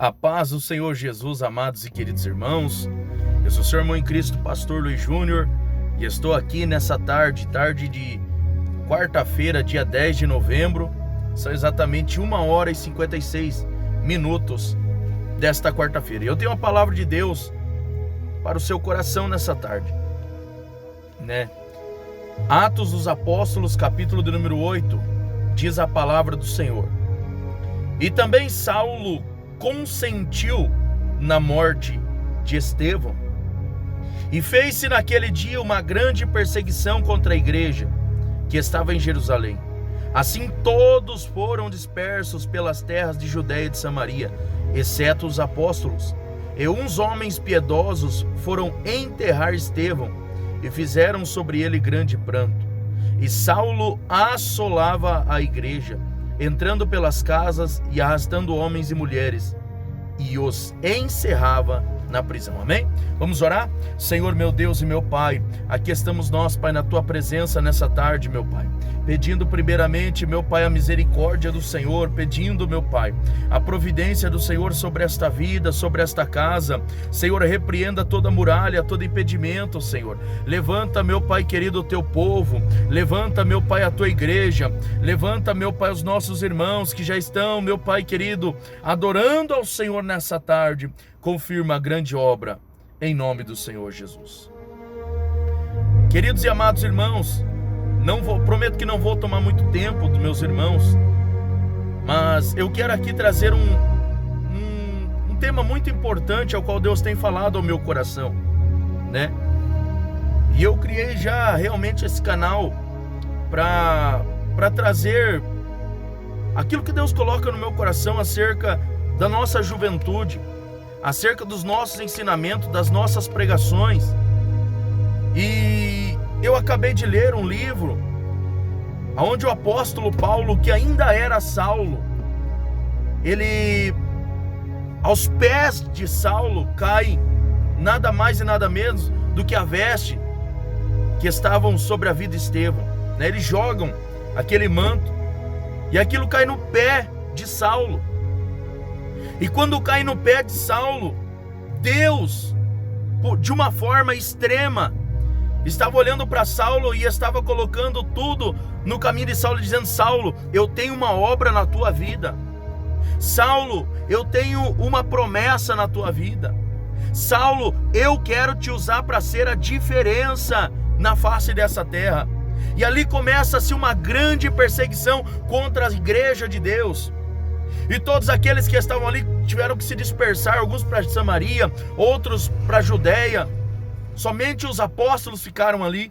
A paz do Senhor Jesus, amados e queridos irmãos. Eu sou seu irmão em Cristo, pastor Luiz Júnior, e estou aqui nessa tarde de quarta-feira, dia 10 de novembro. São exatamente 1h56 desta quarta-feira. E eu tenho uma palavra de Deus para o seu coração nessa tarde, né? Atos dos Apóstolos, capítulo de número 8, diz a palavra do Senhor. E também Saulo consentiu na morte de Estevão, e fez-se naquele dia uma grande perseguição contra a igreja que estava em Jerusalém. Assim todos foram dispersos pelas terras de Judeia e de Samaria, exceto os apóstolos. E uns homens piedosos foram enterrar Estevão, e fizeram sobre ele grande pranto. E Saulo assolava a igreja, entrando pelas casas e arrastando homens e mulheres, e os encerrava na prisão. Amém? Vamos orar? Senhor, meu Deus e meu Pai, aqui estamos nós, Pai, na Tua presença nessa tarde, meu Pai, pedindo primeiramente, meu Pai, a misericórdia do Senhor, pedindo, meu Pai, a providência do Senhor sobre esta vida, sobre esta casa. Senhor, repreenda toda muralha, todo impedimento, Senhor. Levanta, meu Pai querido, o Teu povo. Levanta, meu Pai, a Tua igreja. Levanta, meu Pai, os nossos irmãos que já estão, meu Pai querido, adorando ao Senhor nessa tarde. Confirma a grande obra, em nome do Senhor Jesus. Queridos e amados irmãos, prometo que não vou tomar muito tempo dos meus irmãos, mas eu quero aqui trazer um tema muito importante ao qual Deus tem falado ao meu coração, né? E eu criei já realmente esse canal para trazer aquilo que Deus coloca no meu coração acerca da nossa juventude, acerca dos nossos ensinamentos, das nossas pregações. E eu acabei de ler um livro onde o apóstolo Paulo, que ainda era Saulo, ele, aos pés de Saulo, cai nada mais e nada menos do que a veste que estavam sobre a vida de Estevão, né? Eles jogam aquele manto e aquilo cai no pé de Saulo. E quando cai no pé de Saulo, Deus, de uma forma extrema, estava olhando para Saulo e estava colocando tudo no caminho de Saulo, dizendo: Saulo, eu tenho uma obra na tua vida. Saulo, eu tenho uma promessa na tua vida. Saulo, eu quero te usar para ser a diferença na face dessa terra. E ali começa-se uma grande perseguição contra a igreja de Deus. E todos aqueles que estavam ali tiveram que se dispersar, alguns para Samaria, outros para Judeia. Somente os apóstolos ficaram ali.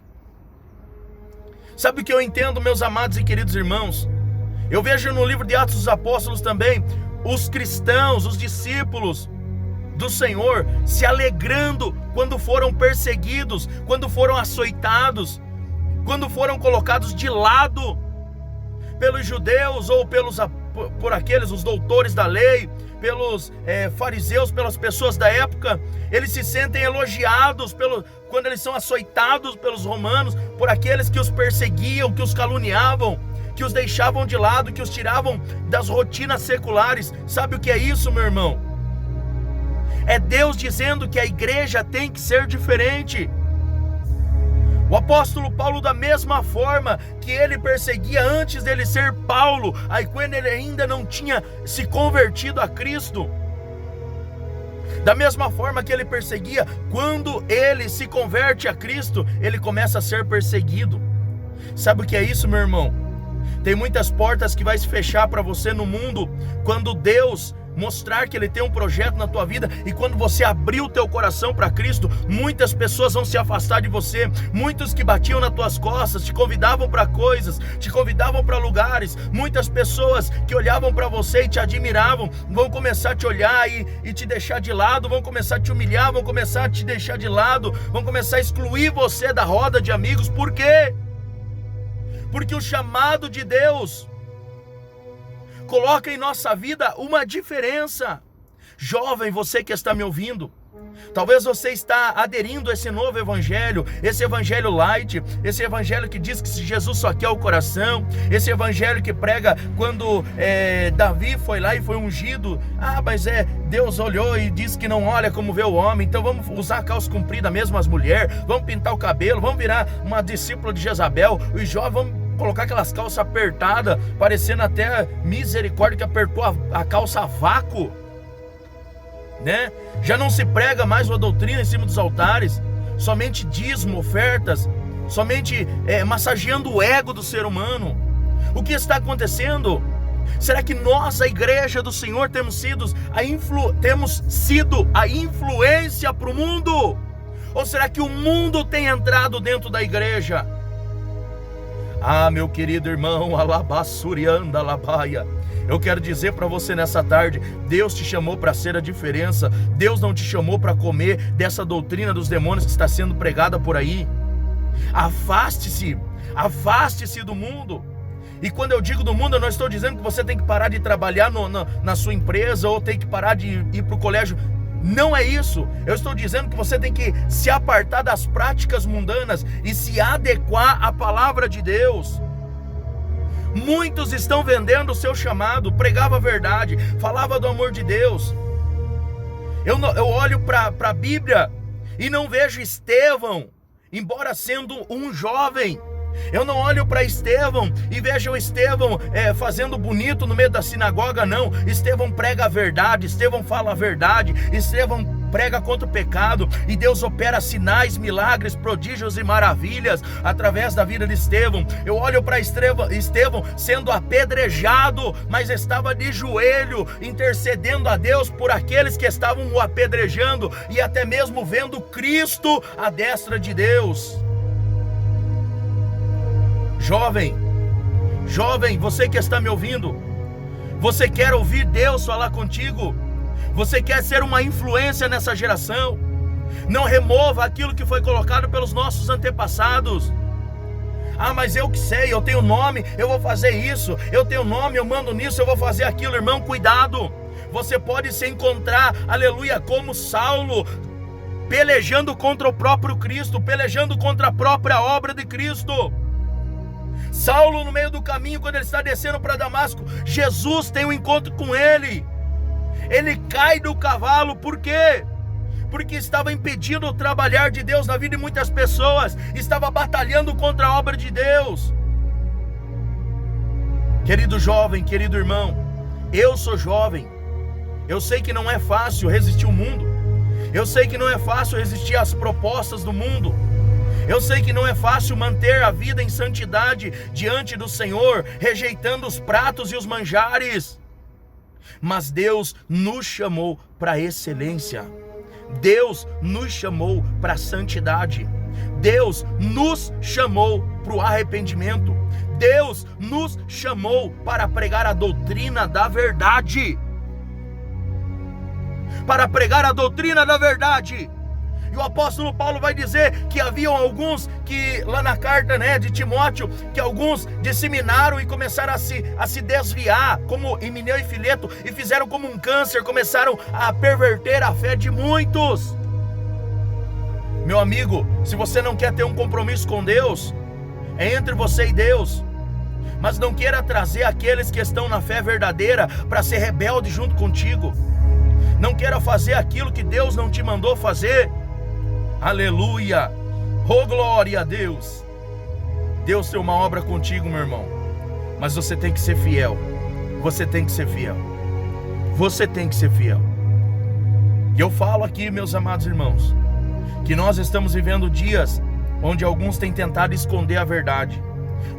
Sabe o que eu entendo, meus amados e queridos irmãos? Eu vejo no livro de Atos dos Apóstolos também os cristãos, os discípulos do Senhor se alegrando quando foram perseguidos, quando foram açoitados, quando foram colocados de lado pelos judeus ou por aqueles, os doutores da lei, pelos fariseus, pelas pessoas da época. Eles se sentem elogiados quando eles são açoitados pelos romanos, por aqueles que os perseguiam, que os caluniavam, que os deixavam de lado, que os tiravam das rotinas seculares. Sabe o que é isso, meu irmão? É Deus dizendo que a igreja tem que ser diferente. O apóstolo Paulo, da mesma forma que ele perseguia antes dele ser Paulo, aí quando ele ainda não tinha se convertido a Cristo, da mesma forma que ele perseguia, quando ele se converte a Cristo, ele começa a ser perseguido. Sabe o que é isso, meu irmão? Tem muitas portas que vai se fechar para você no mundo quando Deus mostrar que Ele tem um projeto na tua vida, e quando você abrir o teu coração para Cristo, muitas pessoas vão se afastar de você. Muitos que batiam nas tuas costas, te convidavam para coisas, te convidavam para lugares, muitas pessoas que olhavam para você e te admiravam, vão começar a te olhar e te deixar de lado, vão começar a te humilhar, vão começar a te deixar de lado, vão começar a excluir você da roda de amigos. Por quê? Porque o chamado de Deus coloca em nossa vida uma diferença. Jovem, você que está me ouvindo, Talvez você está aderindo a esse novo evangelho, esse evangelho light, esse evangelho que diz que Jesus só quer o coração, esse evangelho que prega quando Davi foi lá e foi ungido. Mas Deus olhou e disse que não olha como vê o homem, então vamos usar calça comprida mesmo as mulheres, vamos pintar o cabelo, vamos virar uma discípula de Jezabel, os jovens vamos colocar aquelas calças apertadas, parecendo até misericórdia que apertou a calça a vácuo, né? Já não se prega mais uma doutrina em cima dos altares, somente dízimo, ofertas, somente massageando o ego do ser humano. O que está acontecendo? Será que nós, a igreja do Senhor, temos sido a influência para o mundo? Ou será que o mundo tem entrado dentro da igreja? Meu querido irmão, alabassurianda alabaia, eu quero dizer para você nessa tarde, Deus te chamou para ser a diferença. Deus não te chamou para comer dessa doutrina dos demônios que está sendo pregada por aí. Afaste-se do mundo. E quando eu digo do mundo, eu não estou dizendo que você tem que parar de trabalhar na sua empresa, ou tem que parar de ir para o colégio. Não é isso. Eu estou dizendo que você tem que se apartar das práticas mundanas e se adequar à palavra de Deus. Muitos estão vendendo o seu chamado, pregava a verdade, falava do amor de Deus. Eu olho para a Bíblia e não vejo Estevão, embora sendo um jovem. Eu não olho para Estevão e vejo Estevão fazendo bonito no meio da sinagoga, não. Estevão prega a verdade, Estevão fala a verdade, Estevão prega contra o pecado, e Deus opera sinais, milagres, prodígios e maravilhas através da vida de Estevão. Eu olho para Estevão sendo apedrejado, mas estava de joelho, intercedendo a Deus por aqueles que estavam o apedrejando, e até mesmo vendo Cristo à destra de Deus. Jovem, você que está me ouvindo, você quer ouvir Deus falar contigo? Você quer ser uma influência nessa geração? Não remova aquilo que foi colocado pelos nossos antepassados. Mas eu que sei, eu tenho nome, eu vou fazer isso, eu tenho nome, eu mando nisso, eu vou fazer aquilo. Irmão, cuidado, você pode se encontrar, aleluia, como Saulo, pelejando contra o próprio Cristo, pelejando contra a própria obra de Cristo. Saulo, no meio do caminho, quando ele está descendo para Damasco, Jesus tem um encontro com ele. Ele cai do cavalo, por quê? Porque estava impedindo o trabalhar de Deus na vida de muitas pessoas, estava batalhando contra a obra de Deus. Querido jovem, querido irmão, eu sou jovem, eu sei que não é fácil resistir ao mundo, eu sei que não é fácil resistir às propostas do mundo, eu sei que não é fácil manter a vida em santidade diante do Senhor, rejeitando os pratos e os manjares. Mas Deus nos chamou para a excelência. Deus nos chamou para a santidade. Deus nos chamou para o arrependimento. Deus nos chamou para pregar a doutrina da verdade. Para pregar a doutrina da verdade. E o apóstolo Paulo vai dizer que haviam alguns que, lá na carta de Timóteo, que alguns disseminaram e começaram a se desviar, como Himeneu e Fileto, e fizeram como um câncer, começaram a perverter a fé de muitos. Meu amigo, se você não quer ter um compromisso com Deus, é entre você e Deus. Mas não queira trazer aqueles que estão na fé verdadeira para ser rebelde junto contigo. Não queira fazer aquilo que Deus não te mandou fazer. Aleluia, oh glória a Deus. Deus tem uma obra contigo, meu irmão, mas você tem que ser fiel. Você tem que ser fiel. Você tem que ser fiel. E eu falo aqui, meus amados irmãos, que nós estamos vivendo dias onde alguns têm tentado esconder a verdade,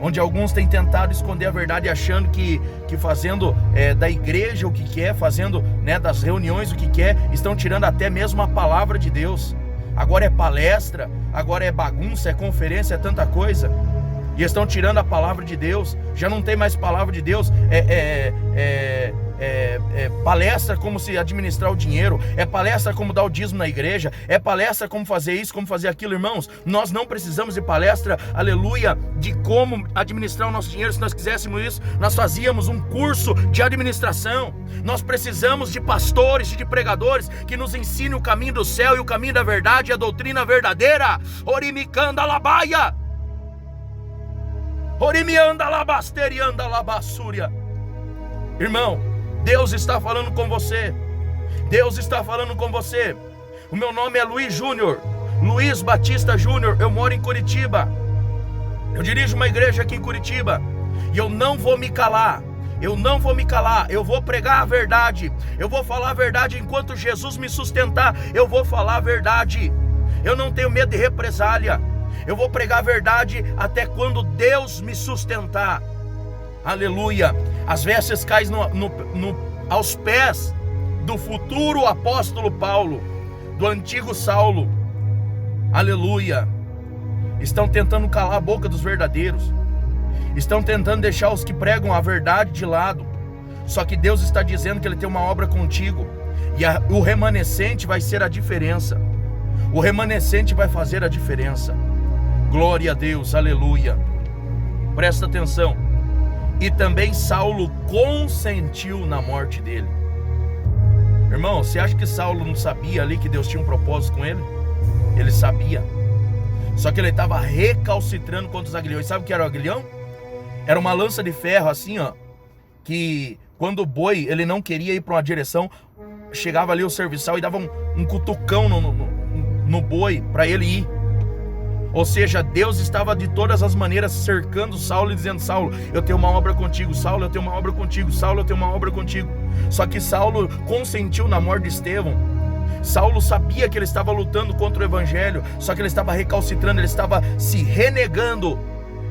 onde alguns têm tentado esconder a verdade, achando que fazendo da igreja o que quer, fazendo das reuniões o que quer, estão tirando até mesmo a palavra de Deus. Agora é palestra, agora é bagunça, é conferência, é tanta coisa. E estão tirando a palavra de Deus. Já não tem mais palavra de Deus, palestra como se administrar o dinheiro, é palestra como dar o dízimo na igreja, é palestra como fazer isso, como fazer aquilo. Irmãos, nós não precisamos de palestra, aleluia, de como administrar o nosso dinheiro. Se nós quiséssemos isso, nós fazíamos um curso de administração. Nós precisamos de pastores e de pregadores que nos ensinem o caminho do céu e o caminho da verdade e a doutrina verdadeira. Orimicanda labaia, orimianda labasterianda labassúria. Irmão, Deus está falando com você. Deus está falando com você. O meu nome é Luiz Júnior, Luiz Batista Júnior. Eu moro em Curitiba. Eu dirijo uma igreja aqui em Curitiba. E eu não vou me calar. Eu não vou me calar. Eu vou pregar a verdade. Eu vou falar a verdade enquanto Jesus me sustentar. Eu vou falar a verdade. Eu não tenho medo de represália. Eu vou pregar a verdade até quando Deus me sustentar. Aleluia. As vestes caem aos pés do futuro apóstolo Paulo, do antigo Saulo. Aleluia. Estão tentando calar a boca dos verdadeiros. Estão tentando deixar os que pregam a verdade de lado. Só que Deus está dizendo que Ele tem uma obra contigo. E o remanescente vai ser a diferença. O remanescente vai fazer a diferença. Glória a Deus, aleluia. Presta atenção. E também Saulo consentiu na morte dele. Irmão, você acha que Saulo não sabia ali que Deus tinha um propósito com ele? Ele sabia. Só que ele estava recalcitrando contra os aguilhões. Sabe o que era o aguilhão? Era uma lança de ferro assim, ó, que quando o boi ele não queria ir para uma direção, chegava ali o serviçal e dava um cutucão no boi para ele ir. Ou seja, Deus estava de todas as maneiras cercando Saulo e dizendo: Saulo, eu tenho uma obra contigo. Saulo, eu tenho uma obra contigo. Saulo, eu tenho uma obra contigo. Só que Saulo consentiu na morte de Estevão. Saulo sabia que ele estava lutando contra o evangelho, só que ele estava recalcitrando, ele estava se renegando.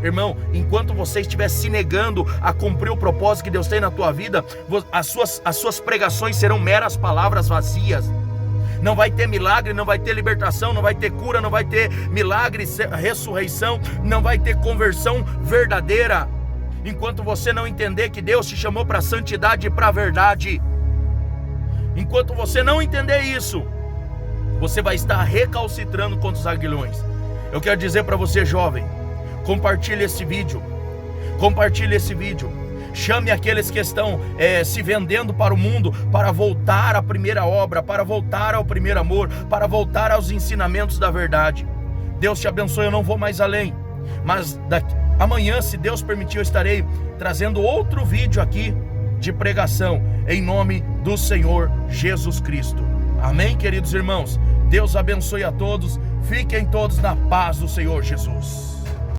Irmão, enquanto você estiver se negando a cumprir o propósito que Deus tem na tua vida, as suas pregações serão meras palavras vazias. Não vai ter milagre, não vai ter libertação, não vai ter cura, não vai ter milagre, ressurreição, não vai ter conversão verdadeira. Enquanto você não entender que Deus te chamou para a santidade e para a verdade. Enquanto você não entender isso, você vai estar recalcitrando contra os aguilhões. Eu quero dizer para você, jovem, compartilhe esse vídeo. Compartilhe esse vídeo. Chame aqueles que estão se vendendo para o mundo, para voltar à primeira obra, para voltar ao primeiro amor, para voltar aos ensinamentos da verdade. Deus te abençoe. Eu não vou mais além, mas amanhã, se Deus permitir, eu estarei trazendo outro vídeo aqui de pregação, em nome do Senhor Jesus Cristo. Amém, queridos irmãos? Deus abençoe a todos. Fiquem todos na paz do Senhor Jesus.